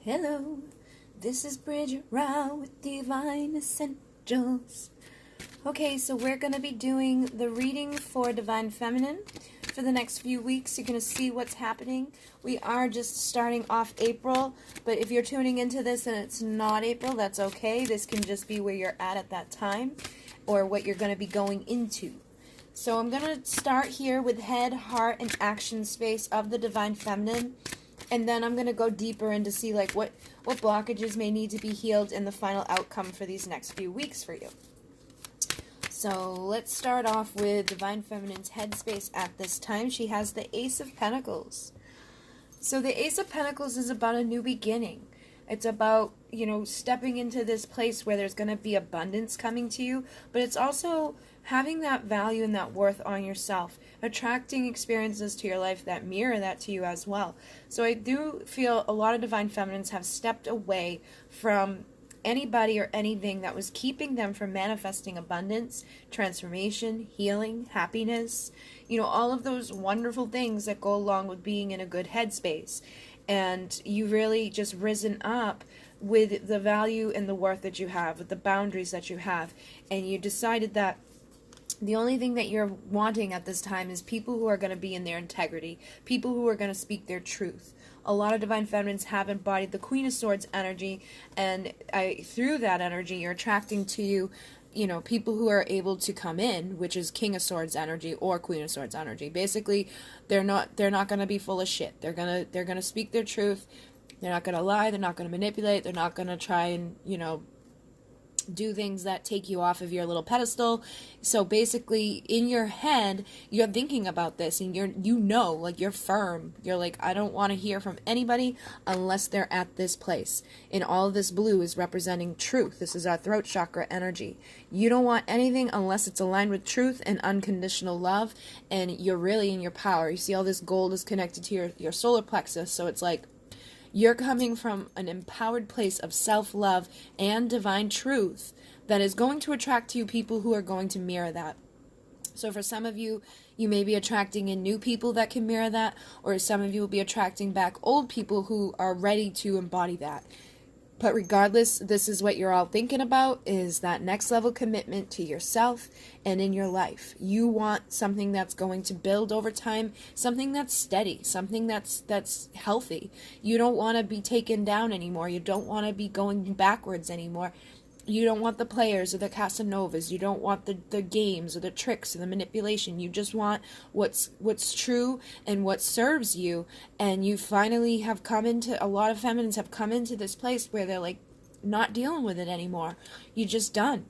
Hello, this is Bridget Rao with Divine Essentials. Okay, so we're going to be doing the reading for Divine Feminine for the next few weeks. You're going to see what's happening. We are just starting off April, but if you're tuning into this and it's not April, that's okay. This can just be where you're at that time or what you're going to be going into. So I'm going to start here with head, heart, and action space of the Divine Feminine. And then I'm going to go deeper into see like what blockages may need to be healed in the final outcome for these next few weeks for you. So let's start off with Divine Feminine's headspace at this time. She has the Ace of Pentacles. So the Ace of Pentacles is about a new beginning. It's about, stepping into this place where there's going to be abundance coming to you. But it's also having that value and that worth on yourself. Attracting experiences to your life that mirror that to you as well. So I do feel a lot of Divine Feminines have stepped away from anybody or anything that was keeping them from manifesting abundance, transformation, healing, happiness, all of those wonderful things that go along with being in a good headspace. And you've really just risen up with the value and the worth that you have, with the boundaries that you have. And you decided that the only thing that you're wanting at this time is people who are going to be in their integrity, people who are going to speak their truth. A lot of Divine Feminines have embodied the Queen of Swords energy, and through that energy, you're attracting to you, people who are able to come in, which is King of Swords energy or Queen of Swords energy. Basically, they're not going to be full of shit. They're gonna speak their truth. They're not going to lie. They're not going to manipulate. They're not going to try and do things that take you off of your little pedestal. So basically in your head you're thinking about this and you're firm. You're like, I don't want to hear from anybody unless they're at this place. And all of this blue is representing truth. This is our throat chakra energy. You don't want anything unless it's aligned with truth and unconditional love, and you're really in your power. You see all this gold is connected to your solar plexus, so it's like you're coming from an empowered place of self-love and divine truth that is going to attract to you people who are going to mirror that. So for some of you, you may be attracting in new people that can mirror that, or some of you will be attracting back old people who are ready to embody that. But regardless, this is what you're all thinking about, is that next level commitment to yourself and in your life. You want something that's going to build over time, something that's steady, something that's healthy. You don't want to be taken down anymore. You don't want to be going backwards anymore. You don't want the players or the Casanovas. You don't want the games or the tricks or the manipulation. You just want what's true and what serves you. And you finally have a lot of feminines have come into this place where they're like not dealing with it anymore. You're just done.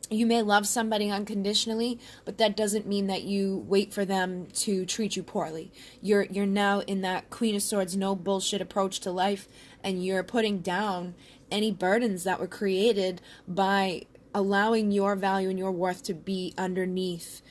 You may love somebody unconditionally, but that doesn't mean that you wait for them to treat you poorly. You're now in that Queen of Swords, no bullshit approach to life, and you're putting down any burdens that were created by allowing your value and your worth to be underneath,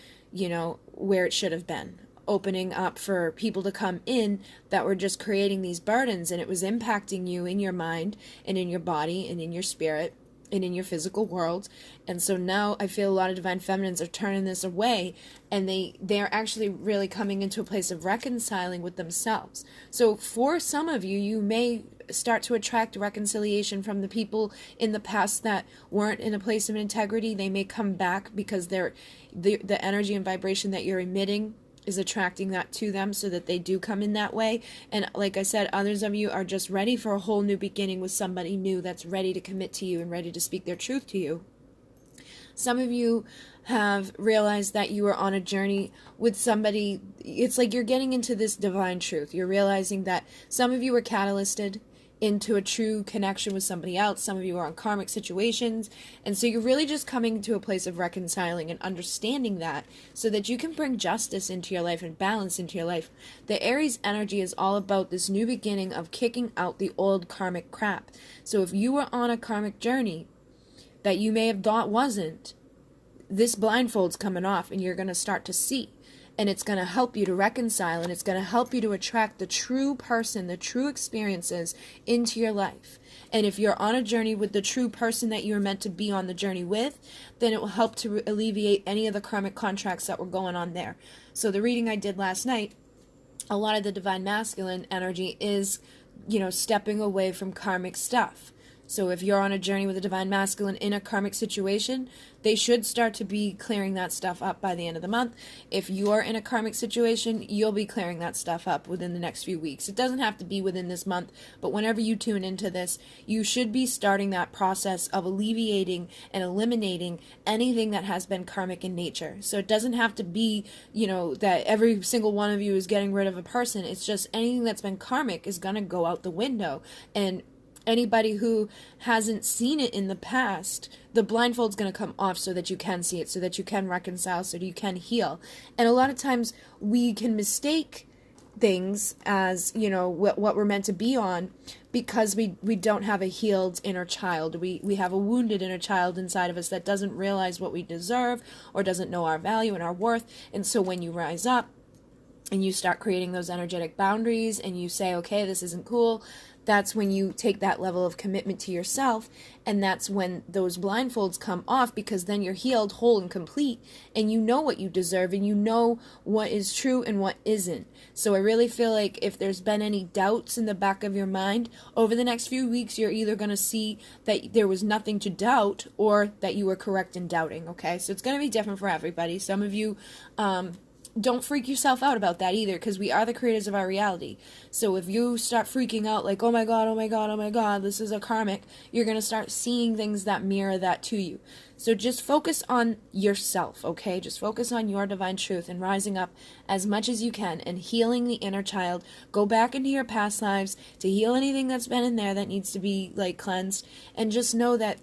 where it should have been. Opening up for people to come in that were just creating these burdens, and it was impacting you in your mind and in your body and in your spirit and in your physical world. And so now I feel a lot of Divine Feminines are turning this away, and they're actually really coming into a place of reconciling with themselves. So for some of you, you may start to attract reconciliation from the people in the past that weren't in a place of integrity. They may come back because the energy and vibration that you're emitting is attracting that to them, so that they do come in that way. And like I said, others of you are just ready for a whole new beginning with somebody new that's ready to commit to you and ready to speak their truth to you. Some of you have realized that you are on a journey with somebody. It's like you're getting into this divine truth. You're realizing that some of you were catalysted into a true connection with somebody else. Some of you are on karmic situations. And so you're really just coming to a place of reconciling and understanding that, so that you can bring justice into your life and balance into your life. The Aries energy is all about this new beginning of kicking out the old karmic crap. So if you were on a karmic journey that you may have thought wasn't, this blindfold's coming off and you're going to start to see. And it's going to help you to reconcile, and it's going to help you to attract the true person, the true experiences into your life. And if you're on a journey with the true person that you're meant to be on the journey with, then it will help to alleviate any of the karmic contracts that were going on there. So the reading I did last night, a lot of the Divine Masculine energy is stepping away from karmic stuff. So if you're on a journey with a divine masculine in a karmic situation, they should start to be clearing that stuff up by the end of the month. If you're in a karmic situation, you'll be clearing that stuff up within the next few weeks. It doesn't have to be within this month, but whenever you tune into this, you should be starting that process of alleviating and eliminating anything that has been karmic in nature. So it doesn't have to be, that every single one of you is getting rid of a person. It's just anything that's been karmic is going to go out the window. And anybody who hasn't seen it in the past, the blindfold's going to come off so that you can see it, so that you can reconcile, so that you can heal. And a lot of times we can mistake things as, what we're meant to be on because we don't have a healed inner child. We have a wounded inner child inside of us that doesn't realize what we deserve or doesn't know our value and our worth. And so when you rise up and you start creating those energetic boundaries and you say, okay, this isn't cool, that's when you take that level of commitment to yourself, and that's when those blindfolds come off, because then you're healed, whole, and complete, and you know what you deserve, and you know what is true and what isn't. So I really feel like if there's been any doubts in the back of your mind, over the next few weeks, you're either going to see that there was nothing to doubt, or that you were correct in doubting, okay? So it's going to be different for everybody. Some of you, don't freak yourself out about that either, because we are the creators of our reality. So if you start freaking out like, oh my god, oh my god, oh my god, this is a karmic, you're going to start seeing things that mirror that to you. So just focus on yourself, okay? Just focus on your divine truth and rising up as much as you can and healing the inner child. Go back into your past lives to heal anything that's been in there that needs to be cleansed, and just know that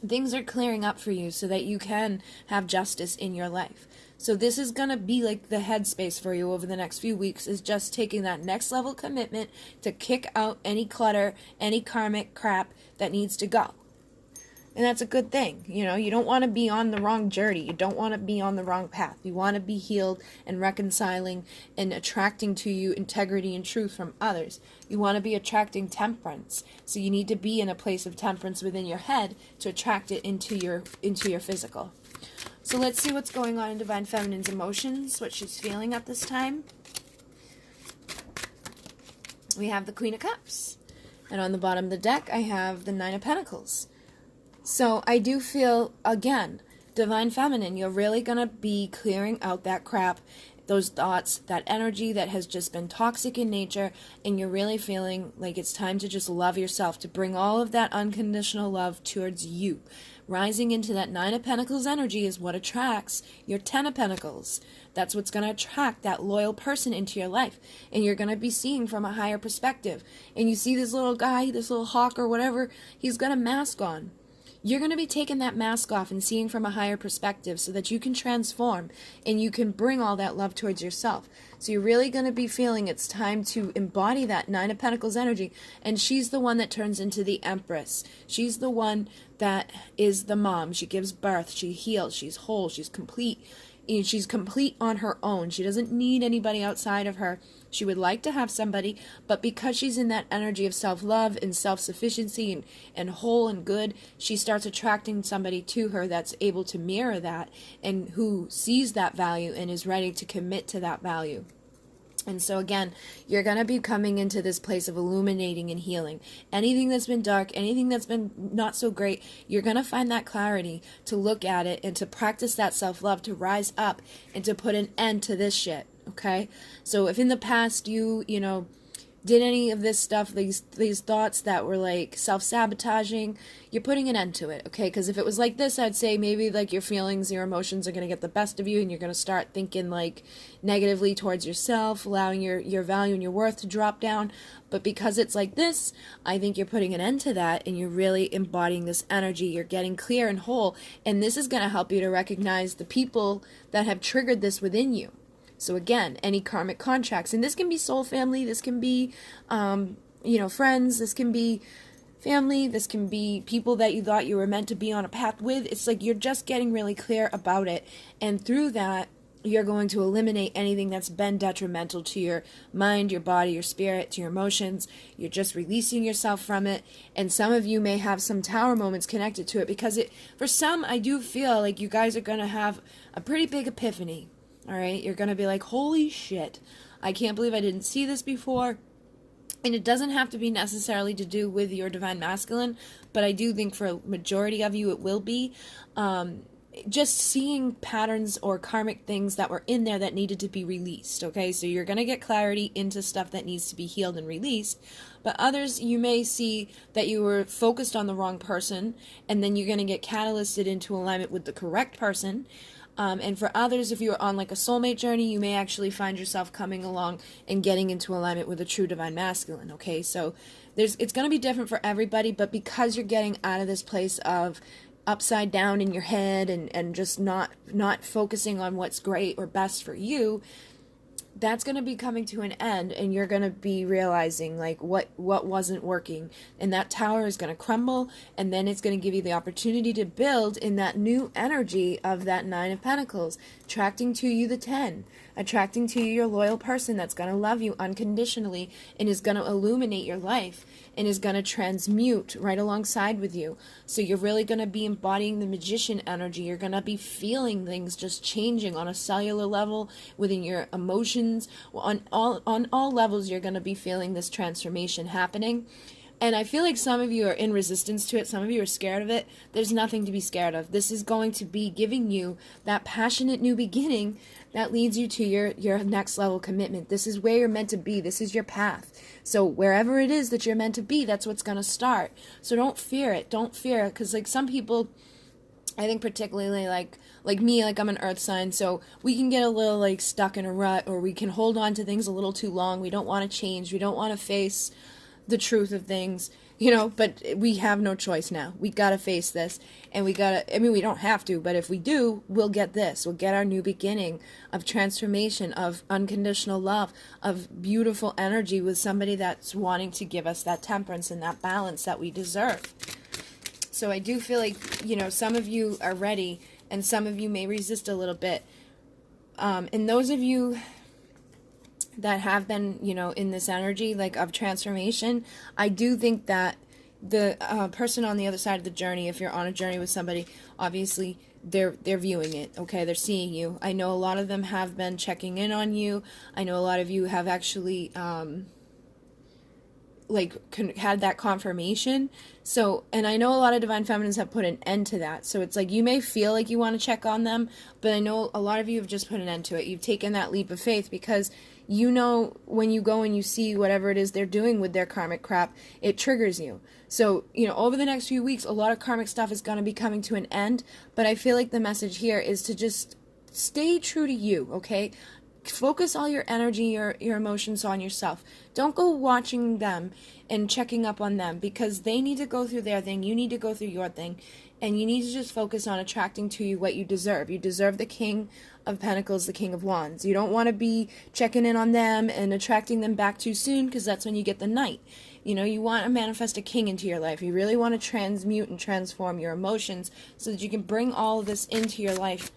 things are clearing up for you so that you can have justice in your life. So this is going to be like the headspace for you over the next few weeks, is just taking that next level commitment to kick out any clutter, any karmic crap that needs to go. And that's a good thing. You don't want to be on the wrong journey. You don't want to be on the wrong path. You want to be healed and reconciling and attracting to you integrity and truth from others. You want to be attracting temperance. So you need to be in a place of temperance within your head to attract it into your physical. So let's see what's going on in Divine Feminine's emotions, what she's feeling at this time. We have the Queen of Cups. And on the bottom of the deck, I have the Nine of Pentacles. So I do feel, again, Divine Feminine, you're really going to be clearing out that crap, those thoughts, that energy that has just been toxic in nature, and you're really feeling like it's time to just love yourself, to bring all of that unconditional love towards you. Rising into that Nine of Pentacles energy is what attracts your Ten of Pentacles. That's what's going to attract that loyal person into your life. And you're going to be seeing from a higher perspective. And you see this little guy, this little hawk or whatever, he's got a mask on. You're going to be taking that mask off and seeing from a higher perspective so that you can transform and you can bring all that love towards yourself. So you're really going to be feeling it's time to embody that Nine of Pentacles energy. And she's the one that turns into the Empress. She's the one that is the mom. She gives birth. She heals. She's whole. She's complete. And she's complete on her own. She doesn't need anybody outside of her. She would like to have somebody, but because she's in that energy of self-love and self-sufficiency and whole and good, she starts attracting somebody to her that's able to mirror that and who sees that value and is ready to commit to that value. And so again, you're going to be coming into this place of illuminating and healing. Anything that's been dark, anything that's been not so great, you're going to find that clarity to look at it and to practice that self-love, to rise up and to put an end to this shit, okay? So if in the past you did any of this stuff, these thoughts that were like self-sabotaging, you're putting an end to it, okay? Because if it was like this, I'd say maybe like your feelings, your emotions are going to get the best of you and you're going to start thinking like negatively towards yourself, allowing your value and your worth to drop down. But because it's like this, I think you're putting an end to that and you're really embodying this energy. You're getting clear and whole, and this is going to help you to recognize the people that have triggered this within you. So again, any karmic contracts, and this can be soul family, this can be, friends, this can be family, this can be people that you thought you were meant to be on a path with. It's like you're just getting really clear about it, and through that, you're going to eliminate anything that's been detrimental to your mind, your body, your spirit, to your emotions. You're just releasing yourself from it, and some of you may have some tower moments connected to it, because for some, I do feel like you guys are going to have a pretty big epiphany. All right, you're going to be like, holy shit, I can't believe I didn't see this before. And it doesn't have to be necessarily to do with your divine masculine, but I do think for a majority of you it will be. Just seeing patterns or karmic things that were in there that needed to be released, okay? So you're going to get clarity into stuff that needs to be healed and released, but others you may see that you were focused on the wrong person, and then you're going to get catalysted into alignment with the correct person. And for others, if you're on like a soulmate journey, you may actually find yourself coming along and getting into alignment with a true divine masculine, okay? So it's going to be different for everybody, but because you're getting out of this place of upside down in your head and just not focusing on what's great or best for you, that's going to be coming to an end, and you're going to be realizing like what wasn't working, and that tower is going to crumble, and then it's going to give you the opportunity to build in that new energy of that 9 of Pentacles, attracting to you the 10, attracting to you your loyal person that's going to love you unconditionally and is going to illuminate your life and is going to transmute right alongside with you. So you're really going to be embodying the magician energy. You're going to be feeling things just changing on a cellular level, within your emotions. On all levels, you're going to be feeling this transformation happening. And I feel like some of you are in resistance to it. Some of you are scared of it. There's nothing to be scared of. This is going to be giving you that passionate new beginning that leads you to your next level commitment. This is where you're meant to be. This is your path. So wherever it is that you're meant to be, that's what's going to start. So don't fear it. Don't fear it. Because like some people, I think particularly like me, like I'm an earth sign, so we can get a little like stuck in a rut, or we can hold on to things a little too long. We don't want to change. We don't want to face the truth of things, but we have no choice now. We gotta face this, and we don't have to, but if we do, we'll get this. We'll get our new beginning of transformation, of unconditional love, of beautiful energy with somebody that's wanting to give us that temperance and that balance that we deserve. So I do feel like, some of you are ready, and some of you may resist a little bit. And those of you that have been, in this energy, like, of transformation, I do think that the person on the other side of the journey, if you're on a journey with somebody, obviously they're viewing it, okay? They're seeing you. I know a lot of them have been checking in on you. I know a lot of you have actually had that confirmation. So, and I know a lot of divine feminines have put an end to that. So it's like, you may feel like you want to check on them, but I know a lot of you have just put an end to it. You've taken that leap of faith because when you go and you see whatever it is they're doing with their karmic crap, it triggers you. So, over the next few weeks, a lot of karmic stuff is going to be coming to an end, but I feel like the message here is to just stay true to you, okay? Focus all your energy, your emotions on yourself. Don't go watching them and checking up on them, because they need to go through their thing. You need to go through your thing. And you need to just focus on attracting to you what you deserve. You deserve the King of Pentacles, the King of Wands. You don't want to be checking in on them and attracting them back too soon, because that's when you get the Knight. You want to manifest a king into your life. You really want to transmute and transform your emotions so that you can bring all of this into your life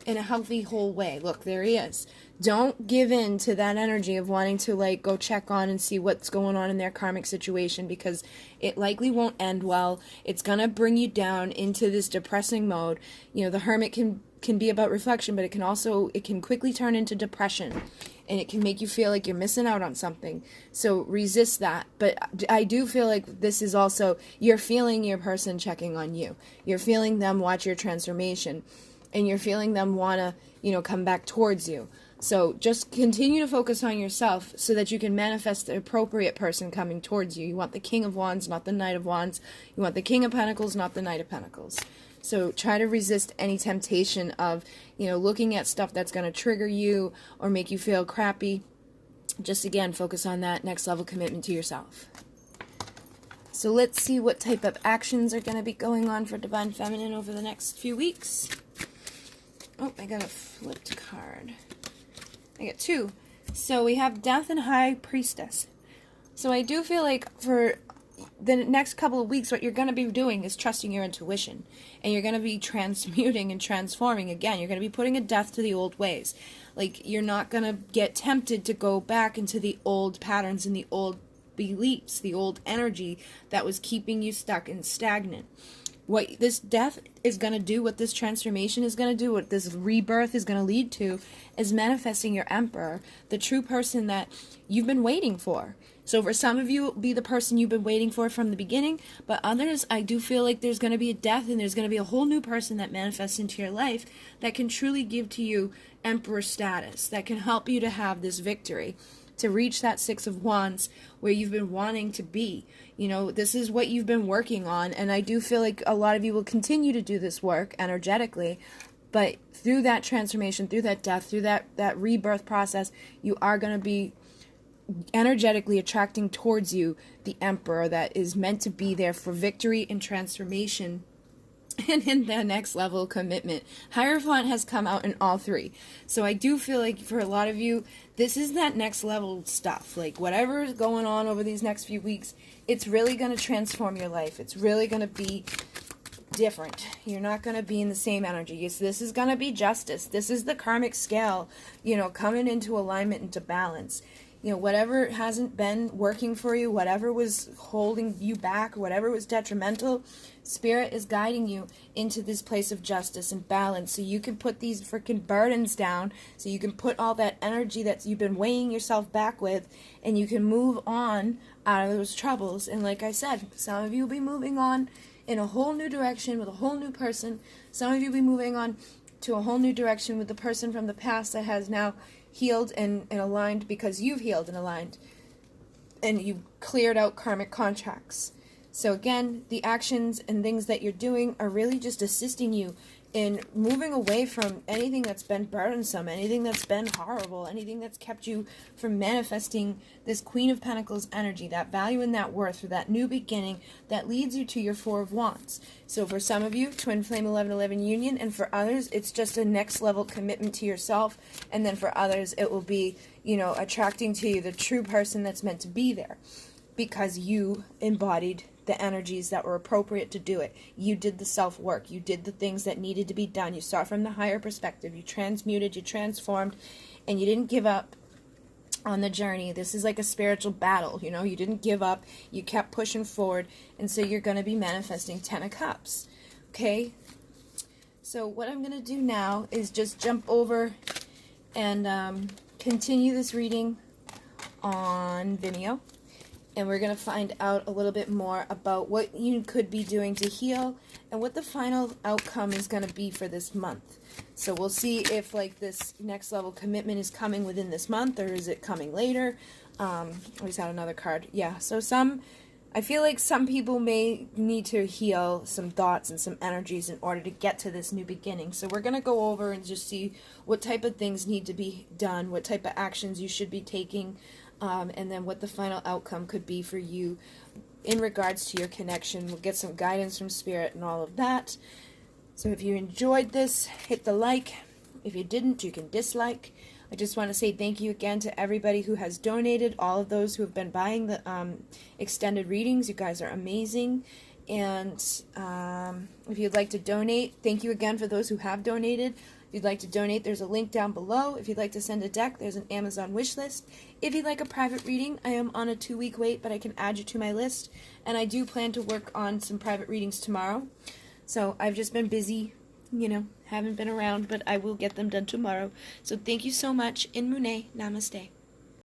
in a healthy, whole way. Look, there he is. Don't give in to that energy of wanting to go check on and see what's going on in their karmic situation, because it likely won't end well. It's going to bring you down into this depressing mode. The Hermit can be about reflection, but it can quickly turn into depression, and it can make you feel like you're missing out on something. So resist that. But I do feel like this is also, you're feeling your person checking on you. You're feeling them watch your transformation, and you're feeling them want to, come back towards you. So just continue to focus on yourself so that you can manifest the appropriate person coming towards you. You want the King of Wands, not the Knight of Wands. You want the King of Pentacles, not the Knight of Pentacles. So try to resist any temptation of, looking at stuff that's going to trigger you or make you feel crappy. Just, again, focus on that next level commitment to yourself. So let's see what type of actions are going to be going on for Divine Feminine over the next few weeks. Oh, I got a flipped card. I got two. So we have Death and High Priestess. So I do feel like for the next couple of weeks, what you're going to be doing is trusting your intuition. And you're going to be transmuting and transforming again. You're going to be putting a death to the old ways. You're not going to get tempted to go back into the old patterns and the old beliefs, the old energy that was keeping you stuck and stagnant. What this death is going to do, what this transformation is going to do, what this rebirth is going to lead to, is manifesting your Emperor, the true person that you've been waiting for. So for some of you, it'll be the person you've been waiting for from the beginning, but others, I do feel like there's going to be a death and there's going to be a whole new person that manifests into your life that can truly give to you emperor status, that can help you to have this victory, to reach that Six of Wands where you've been wanting to be. You know, this is what you've been working on, and I do feel like a lot of you will continue to do this work energetically, but through that transformation, through that death, through that rebirth process, you are going to be energetically attracting towards you the emperor that is meant to be there for victory and transformation and in the next level commitment. Hierophant has come out in all three. So I do feel like for a lot of you, this is that next level stuff. Like whatever is going on over these next few weeks, it's really going to transform your life. It's really going to be different. You're not going to be in the same energy. This is going to be justice. This is the karmic scale, you know, coming into alignment, into balance. You know, whatever hasn't been working for you, whatever was holding you back, whatever was detrimental, Spirit is guiding you into this place of justice and balance so you can put these freaking burdens down, so you can put all that energy that you've been weighing yourself back with, and you can move on out of those troubles. And like I said, some of you will be moving on in a whole new direction with a whole new person. Some of you will be moving on to a whole new direction with the person from the past that has now healed and aligned because you've healed and aligned and you've cleared out karmic contracts. So again, the actions and things that you're doing are really just assisting you in moving away from anything that's been burdensome, anything that's been horrible, anything that's kept you from manifesting this Queen of Pentacles energy, that value and that worth for that new beginning that leads you to your Four of Wands. So for some of you, Twin Flame 1111 union, and for others, it's just a next level commitment to yourself, and then for others, it will be, you know, attracting to you the true person that's meant to be there because you embodied the energies that were appropriate to do it. You did the self-work. You did the things that needed to be done. You saw it from the higher perspective. You transmuted, you transformed, and you didn't give up on the journey. This is like a spiritual battle, you know. You didn't give up. You kept pushing forward, and so you're going to be manifesting 10 of Cups. Okay? So what I'm going to do now is just jump over and continue this reading on Vimeo. And we're going to find out a little bit more about what you could be doing to heal and what the final outcome is going to be for this month. So we'll see if like this next level commitment is coming within this month or is it coming later. I just had another card. Yeah, so I feel like some people may need to heal some thoughts and some energies in order to get to this new beginning. So we're going to go over and just see what type of things need to be done, what type of actions you should be taking, and then what the final outcome could be for you in regards to your connection. We'll get some guidance from Spirit and all of that. So if you enjoyed this, hit the like. If you didn't, you can dislike. I just want to say thank you again to everybody who has donated, all of those who have been buying the extended readings. You guys are amazing. And if you'd like to donate, thank you again for those who have donated. If you'd like to donate, there's a link down below. If you'd like to send a deck, there's an Amazon wish list. If you'd like a private reading, I am on a 2-week wait, but I can add you to my list. And I do plan to work on some private readings tomorrow. So I've just been busy, you know, haven't been around, but I will get them done tomorrow. So thank you so much. In Mune, namaste.